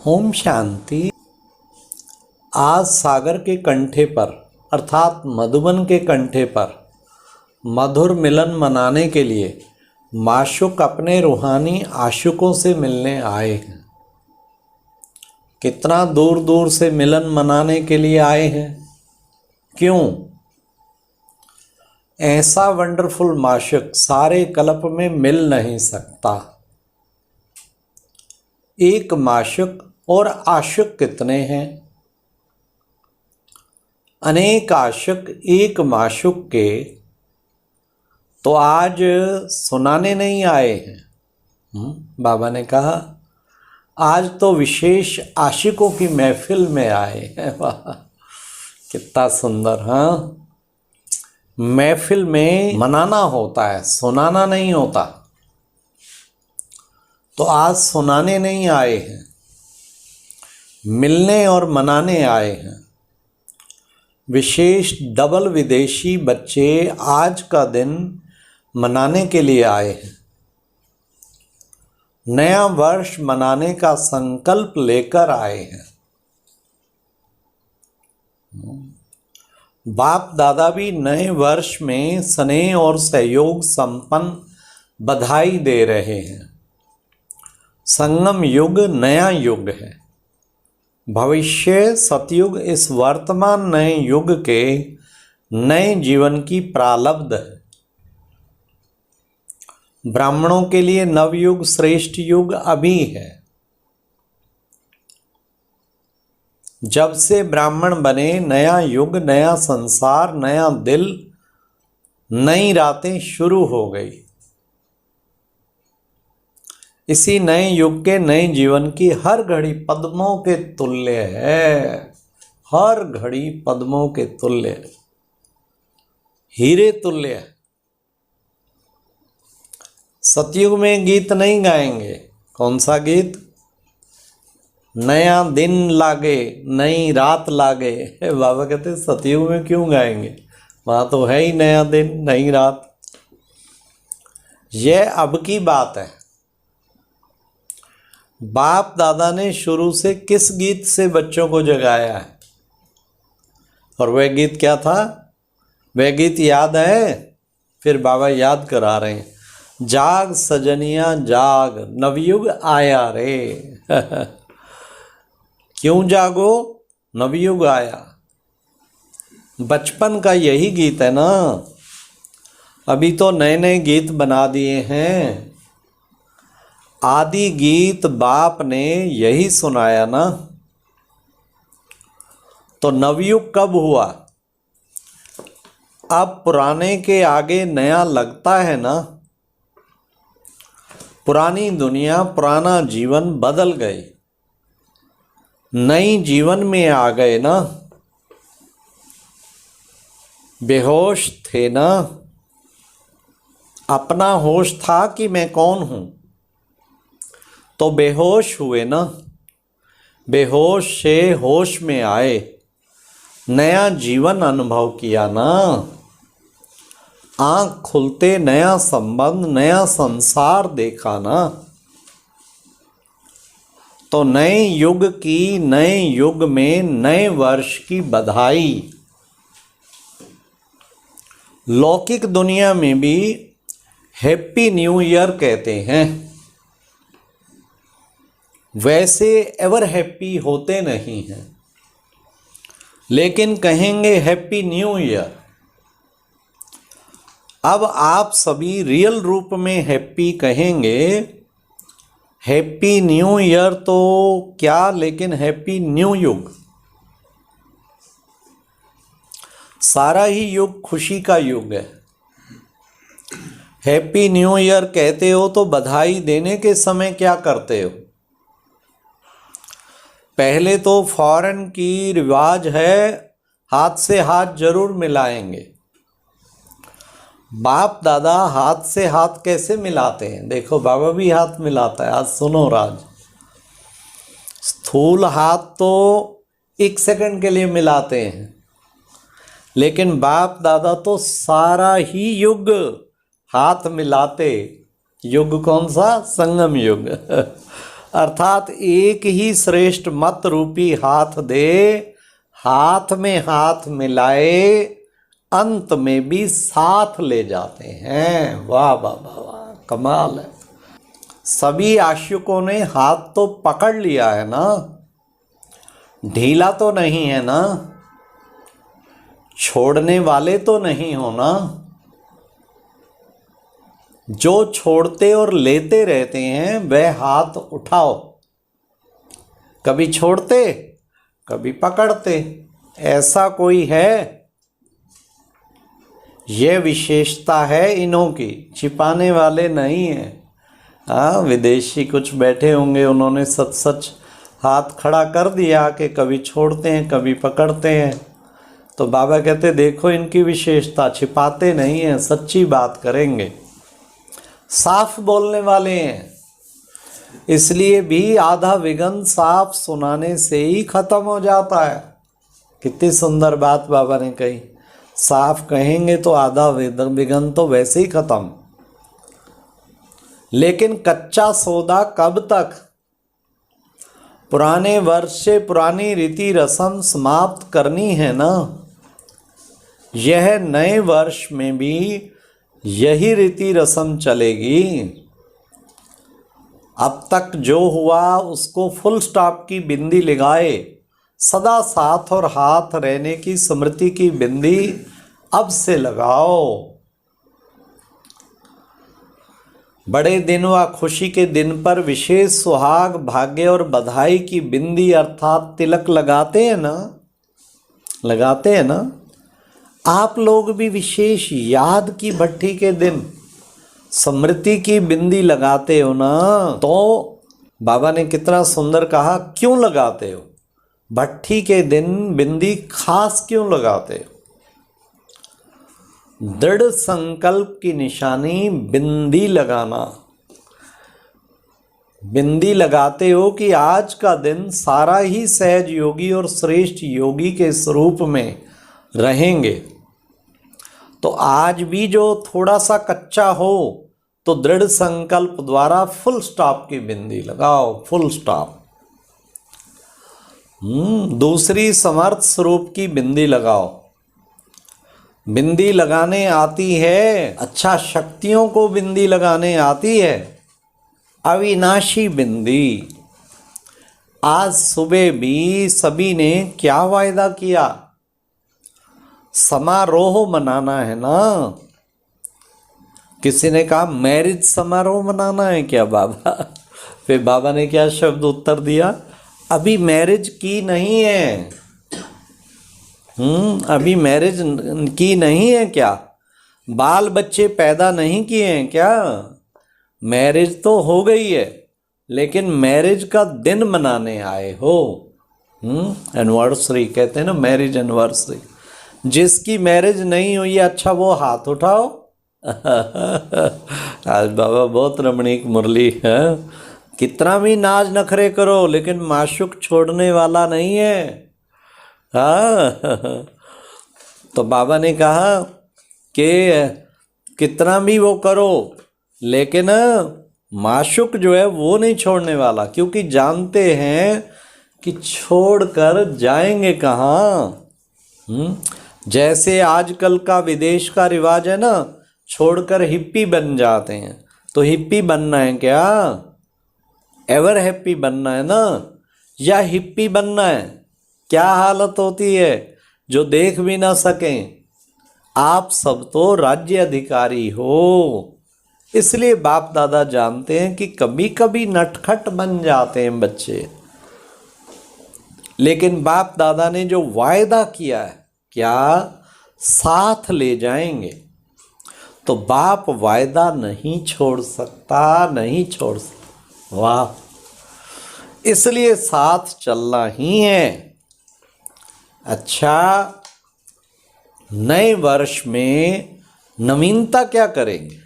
ओम शांति। आज सागर के कंठे पर अर्थात मधुबन के कंठे पर मधुर मिलन मनाने के लिए माशूक अपने रूहानी आशिकों से मिलने आए हैं। कितना दूर दूर से मिलन मनाने के लिए आए हैं। क्यों? ऐसा वंडरफुल माशूक सारे कल्प में मिल नहीं सकता। एक माशूक और आशिक कितने हैं? अनेक आशिक एक माशूक के तो आज सुनाने नहीं आए हैं। बाबा ने कहा आज तो विशेष आशिकों की महफिल में आए हैं। वाह, कितना सुंदर। हाँ, महफिल में मनाना होता है, सुनाना नहीं होता। तो आज सुनाने नहीं आए हैं, मिलने और मनाने आए हैं। विशेष डबल विदेशी बच्चे आज का दिन मनाने के लिए आए हैं। नया वर्ष मनाने का संकल्प लेकर आए हैं। बाप दादा भी नए वर्ष में स्नेह और सहयोग संपन्न बधाई दे रहे हैं। संगम युग नया युग है। भविष्य सतयुग इस वर्तमान नए युग के नए जीवन की प्रारब्ध है। ब्राह्मणों के लिए नवयुग श्रेष्ठ युग अभी है। जब से ब्राह्मण बने नया युग, नया संसार, नया दिल, नई रातें शुरू हो गई। इसी नए युग के नए जीवन की हर घड़ी पद्मों के तुल्य है। हर घड़ी पद्मों के तुल्य, हीरे तुल्य है। सतयुग में गीत नहीं गाएंगे। कौन सा गीत? नया दिन लागे, नई रात लागे। बाबा कहते सतयुग में क्यों गाएंगे, वहां तो है ही नया दिन नई रात। यह अब की बात है। बाप दादा ने शुरू से किस गीत से बच्चों को जगाया है? और वह गीत क्या था? वह गीत याद है? फिर बाबा याद करा रहे हैं। जाग सजनिया जाग, नवयुग आया रे। क्यों जागो? नवयुग आया। बचपन का यही गीत है ना। अभी तो नए नए गीत बना दिए हैं। आदि गीत बाप ने यही सुनाया ना। तो नवयुग कब हुआ? अब पुराने के आगे नया लगता है ना। पुरानी दुनिया, पुराना जीवन बदल गई, नई जीवन में आ गए ना। बेहोश थे ना। अपना होश था कि मैं कौन हूं, तो बेहोश हुए ना। बेहोश से होश में आए, नया जीवन अनुभव किया ना। आंख खुलते नया संबंध, नया संसार देखा ना। तो नए युग की, नए युग में नए वर्ष की बधाई। लौकिक दुनिया में भी हैप्पी न्यू ईयर कहते हैं। वैसे एवर हैप्पी होते नहीं हैं, लेकिन कहेंगे हैप्पी न्यू ईयर। अब आप सभी रियल रूप में हैप्पी कहेंगे। हैप्पी न्यू ईयर तो क्या, लेकिन हैप्पी न्यू युग। सारा ही युग खुशी का युग है। हैप्पी न्यू ईयर कहते हो तो बधाई देने के समय क्या करते हो? पहले तो फॉरेन की रिवाज है, हाथ से हाथ जरूर मिलाएंगे। बाप दादा हाथ से हाथ कैसे मिलाते हैं? देखो बाबा भी हाथ मिलाता है। आज सुनो राज। स्थूल हाथ तो 1 सेकंड के लिए मिलाते हैं, लेकिन बाप दादा तो सारा ही युग हाथ मिलाते। युग कौन सा? संगम युग। अर्थात एक ही श्रेष्ठ मत रूपी हाथ दे, हाथ में हाथ मिलाए, अंत में भी साथ ले जाते हैं। वाह वाह वाह वाह, कमाल है। सभी आशिकों ने हाथ तो पकड़ लिया है ना, ढीला तो नहीं है ना, छोड़ने वाले तो नहीं हो ना। जो छोड़ते और लेते रहते हैं वह हाथ उठाओ, कभी छोड़ते कभी पकड़ते, ऐसा कोई है? यह विशेषता है इन्हों की, छिपाने वाले नहीं हैं। हाँ, विदेशी कुछ बैठे होंगे, उन्होंने सच सच हाथ खड़ा कर दिया कि कभी छोड़ते हैं कभी पकड़ते हैं। तो बाबा कहते देखो इनकी विशेषता, छिपाते नहीं हैं, सच्ची बात करेंगे, साफ बोलने वाले हैं। इसलिए भी आधा विघन साफ सुनाने से ही खत्म हो जाता है। कितनी सुंदर बात बाबा ने कही, साफ कहेंगे तो आधा विघन तो वैसे ही खत्म। लेकिन कच्चा सौदा कब तक? पुराने वर्ष से पुरानी रीति रस्म समाप्त करनी है ना। यह नए वर्ष में भी यही रीति रस्म चलेगी। अब तक जो हुआ उसको फुल स्टॉप की बिंदी लगाए, सदा साथ और हाथ रहने की स्मृति की बिंदी अब से लगाओ। बड़े दिन व खुशी के दिन पर विशेष सुहाग, भाग्य और बधाई की बिंदी अर्थात तिलक लगाते हैं ना, लगाते हैं ना। आप लोग भी विशेष याद की भट्ठी के दिन स्मृति की बिंदी लगाते हो ना। तो बाबा ने कितना सुंदर कहा, क्यों लगाते हो? भट्ठी के दिन बिंदी खास क्यों लगाते हो? दृढ़ संकल्प की निशानी बिंदी लगाना। बिंदी लगाते हो कि आज का दिन सारा ही सहज योगी और श्रेष्ठ योगी के स्वरूप में रहेंगे। तो आज भी जो थोड़ा सा कच्चा हो तो दृढ़ संकल्प द्वारा फुल स्टॉप की बिंदी लगाओ, फुल स्टॉप। दूसरी समर्थ स्वरूप की बिंदी लगाओ। बिंदी लगाने आती है, अच्छा शक्तियों को बिंदी लगाने आती है, अविनाशी बिंदी। आज सुबह भी सभी ने क्या वायदा किया? समारोह मनाना है ना। किसी ने कहा मैरिज समारोह मनाना है क्या बाबा? फिर बाबा ने क्या शब्द उत्तर दिया, अभी मैरिज की नहीं है। अभी मैरिज की नहीं है क्या? बाल बच्चे पैदा नहीं किए हैं क्या? मैरिज तो हो गई है, लेकिन मैरिज का दिन मनाने आए हो। एनिवर्सरी कहते हैं ना, मैरिज एनिवर्सरी। जिसकी मैरिज नहीं हुई, अच्छा वो हाथ उठाओ। आज बाबा बहुत रमणीक मुरली है। कितना भी नाज नखरे करो, लेकिन माशुक छोड़ने वाला नहीं है। हाँ, तो बाबा ने कहा कि कितना भी वो करो, लेकिन माशुक जो है वो नहीं छोड़ने वाला, क्योंकि जानते हैं कि छोड़कर जाएंगे कहाँ। जैसे आजकल का विदेश का रिवाज है ना, छोड़कर हिप्पी बन जाते हैं। तो हिप्पी बनना है क्या? एवर हैप्पी बनना है ना, या हिप्पी बनना है? क्या हालत होती है जो देख भी ना सकें। आप सब तो राज्य अधिकारी हो, इसलिए बाप दादा जानते हैं कि कभी कभी नटखट बन जाते हैं बच्चे। लेकिन बाप दादा ने जो वायदा किया है, क्या साथ ले जाएंगे, तो बाप वायदा नहीं छोड़ सकता, नहीं छोड़ सकता। वाह, इसलिए साथ चलना ही है। अच्छा, नए वर्ष में नवीनता क्या करेंगे?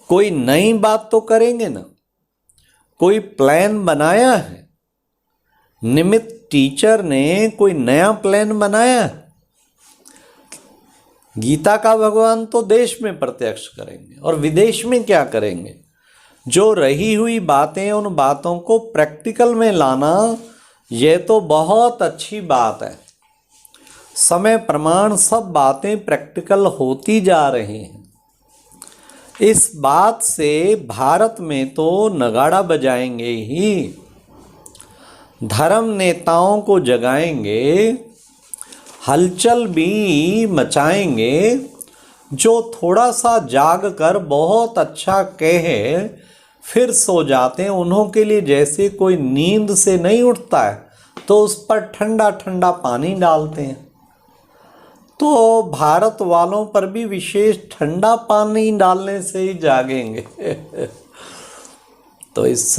कोई नई बात तो करेंगे ना। कोई प्लान बनाया है? निमित्त टीचर ने कोई नया प्लान बनाया है? गीता का भगवान तो देश में प्रत्यक्ष करेंगे, और विदेश में क्या करेंगे? जो रही हुई बातें, उन बातों को प्रैक्टिकल में लाना, यह तो बहुत अच्छी बात है। समय प्रमाण सब बातें प्रैक्टिकल होती जा रही हैं। इस बात से भारत में तो नगाड़ा बजाएंगे ही, धर्म नेताओं को जगाएंगे, हलचल भी मचाएंगे। जो थोड़ा सा जाग कर बहुत अच्छा कहे फिर सो जाते हैं, उन्हों के लिए जैसे कोई नींद से नहीं उठता है तो उस पर ठंडा ठंडा पानी डालते हैं। तो भारत वालों पर भी विशेष ठंडा पानी डालने से ही जागेंगे। तो इस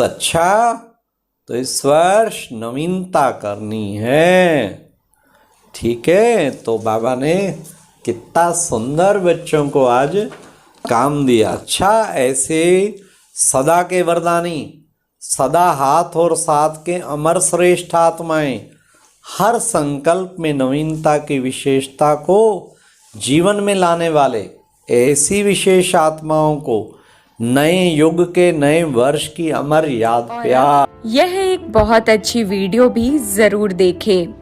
वर्ष नवीनता करनी है, ठीक है। तो बाबा ने कितना सुंदर बच्चों को आज काम दिया। अच्छा, ऐसे सदा के वरदानी, सदा हाथ और साथ के अमर श्रेष्ठ आत्माएं हर संकल्प में नवीनता की विशेषता को जीवन में लाने वाले ऐसी विशेष आत्माओं को नए युग के नए वर्ष की अमर याद प्यार। यह एक बहुत अच्छी वीडियो भी जरूर देखें।